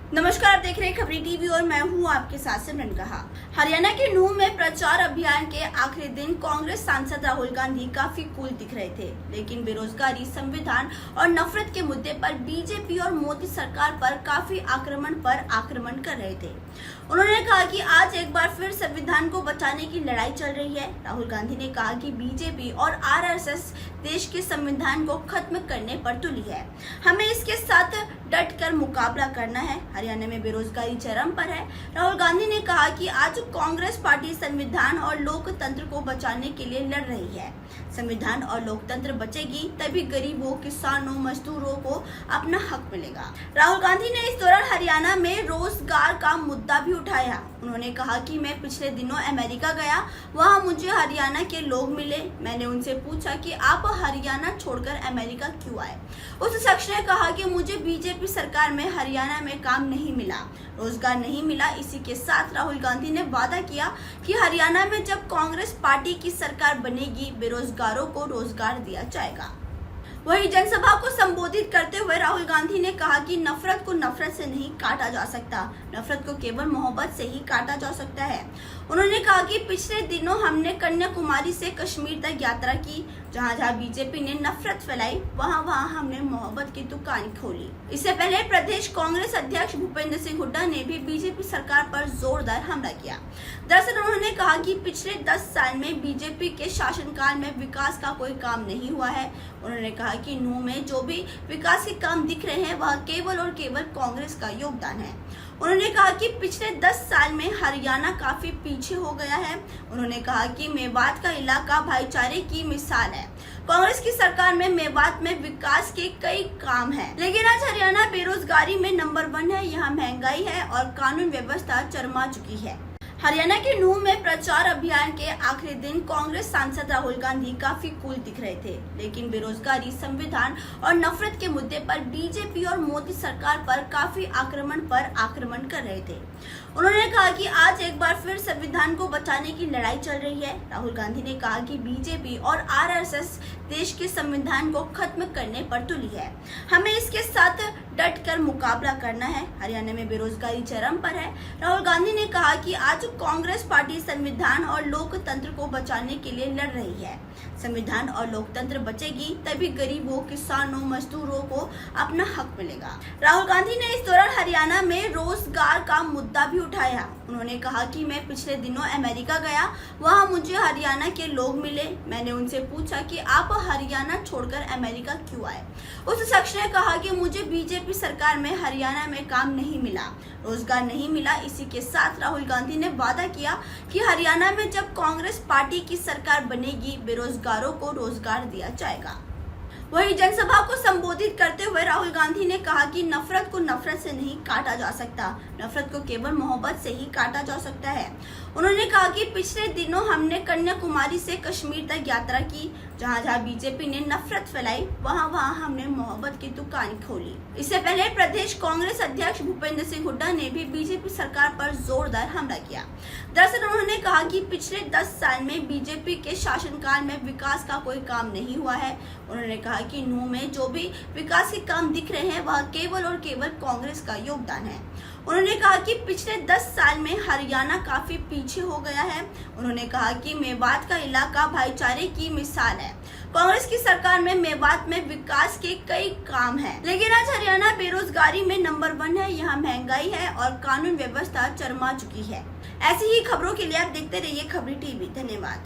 नमस्कार, आप देख रहे हैं खबरी टीवी और मैं हूं आपके साथ सिमरन कहा। हरियाणा के नूंह में प्रचार अभियान के आखिरी दिन कांग्रेस सांसद राहुल गांधी काफी कूल दिख रहे थे, लेकिन बेरोजगारी, संविधान और नफरत के मुद्दे पर बीजेपी और मोदी सरकार पर काफी आक्रमण कर रहे थे। उन्होंने कहा कि आज एक बार फिर संविधान को बचाने की लड़ाई चल रही है। राहुल गांधी ने कहा कि बीजेपी और आरएसएस देश के संविधान को खत्म करने पर तुली है। हमें इसके साथ डट कर मुकाबला करना है। हरियाणा में बेरोजगारी चरम पर है। राहुल गांधी ने कहा कि आज कांग्रेस पार्टी संविधान और लोकतंत्र को बचाने के लिए लड़ रही है। संविधान और लोकतंत्र बचेगी तभी गरीबों, किसानों, मजदूरों को अपना हक मिलेगा। राहुल गांधी ने इस दौरान हरियाणा में रोजगार का मुद्दा भी उठाया। उन्होंने कहा कि मैं पिछले दिनों अमेरिका गया, वहां मुझे हरियाणा के लोग मिले। मैंने उनसे पूछा कि आप हरियाणा छोड़कर अमेरिका क्यों आए। उस शख्स ने कहा कि मुझे बीजेपी सरकार में हरियाणा में काम नहीं मिला, रोजगार नहीं मिला। इसी के साथ राहुल गांधी ने वादा किया कि हरियाणा में जब कांग्रेस पार्टी की सरकार बनेगी, बेरोजगारों को रोजगार दिया जाएगा। वहीं जनसभा को संबोधित करते हुए राहुल गांधी ने कहा कि नफरत को नफरत से नहीं काटा जा सकता, नफरत को केवल मोहब्बत से ही काटा जा सकता है। उन्होंने कहा कि पिछले दिनों हमने कन्याकुमारी से कश्मीर तक यात्रा की, जहां जहां बीजेपी ने नफरत फैलाई, वहां वहां हमने मोहब्बत की दुकान खोली। इससे पहले प्रदेश कांग्रेस अध्यक्ष भूपेंद्र सिंह हुड्डा ने भी बीजेपी सरकार पर जोरदार हमला किया। दरअसल उन्होंने कहा कि पिछले 10 साल में बीजेपी के शासनकाल में विकास का कोई काम नहीं हुआ है। उन्होंने कहा कि नूंह में जो भी विकास के काम दिख रहे हैं वह केवल और केवल कांग्रेस का योगदान है। उन्होंने कहा कि पिछले 10 साल में हरियाणा काफी पीछे हो गया है। उन्होंने कहा कि मेवात का इलाका भाईचारे की मिसाल है। कांग्रेस की सरकार में मेवात में विकास के कई काम हैं, लेकिन आज हरियाणा बेरोजगारी में नंबर 1 है। यहाँ महंगाई है और कानून व्यवस्था चरमरा चुकी है। हरियाणा के नूंह में प्रचार अभियान के आखिरी दिन कांग्रेस सांसद राहुल गांधी काफी कूल दिख रहे थे, लेकिन बेरोजगारी, संविधान और नफरत के मुद्दे पर बीजेपी और मोदी सरकार पर काफी आक्रमण कर रहे थे। उन्होंने कहा कि आज एक बार फिर संविधान को बचाने की लड़ाई चल रही है। राहुल गांधी ने कहा कि बीजेपी और आरएसएस देश के संविधान को खत्म करने पर तुली है। हमें इसके साथ डट कर मुकाबला करना है। हरियाणा में बेरोजगारी चरम पर है। राहुल गांधी ने कहा कि आज कांग्रेस पार्टी संविधान और लोकतंत्र को बचाने के लिए लड़ रही है। संविधान और लोकतंत्र बचेगी तभी गरीबों, किसानों, मजदूरों को अपना हक मिलेगा। राहुल गांधी ने इस दौरान हरियाणा में रोजगार का मुद्दा भी उठाया। उन्होंने कहा कि मैं पिछले दिनों अमेरिका गया, वहां मुझे हरियाणा के लोग मिले। मैंने उनसे पूछा कि आप हरियाणा छोड़कर अमेरिका क्यों आए। उस शख्स ने कहा कि मुझे बीजेपी सरकार में हरियाणा में काम नहीं मिला, रोजगार नहीं मिला। इसी के साथ राहुल गांधी ने वादा किया कि हरियाणा में जब कांग्रेस पार्टी की सरकार बनेगी, बेरोजगारों को रोजगार दिया जाएगा। वहीं जनसभा को संबोधित करते हुए राहुल गांधी ने कहा कि नफरत को नफरत से नहीं काटा जा सकता, नफरत को केवल मोहब्बत से ही काटा जा सकता है। उन्होंने कहा कि पिछले दिनों हमने कन्याकुमारी से कश्मीर तक यात्रा की, जहां जहां बीजेपी ने नफरत फैलाई, वहां वहां हमने मोहब्बत की दुकान खोली। इससे पहले प्रदेश कांग्रेस अध्यक्ष भूपेंद्र सिंह हुड्डा ने भी बीजेपी सरकार पर जोरदार हमला किया। दरअसल उन्होंने कहा कि पिछले 10 साल में बीजेपी के शासनकाल में विकास का कोई काम नहीं हुआ है। उन्होंने कहा कि नूंह में जो भी विकास के काम दिख रहे हैं वह केवल और केवल कांग्रेस का योगदान है। उन्होंने कहा कि पिछले 10 साल में हरियाणा काफी पीछे हो गया है। उन्होंने कहा कि मेवात का इलाका भाईचारे की मिसाल है। कांग्रेस की सरकार में मेवात में विकास के कई काम हैं, लेकिन आज हरियाणा बेरोजगारी में नंबर 1 है। यहाँ महंगाई है और कानून व्यवस्था चरमरा चुकी है। ऐसी ही खबरों के लिए आप देखते रहिए खबरी टीवी। धन्यवाद।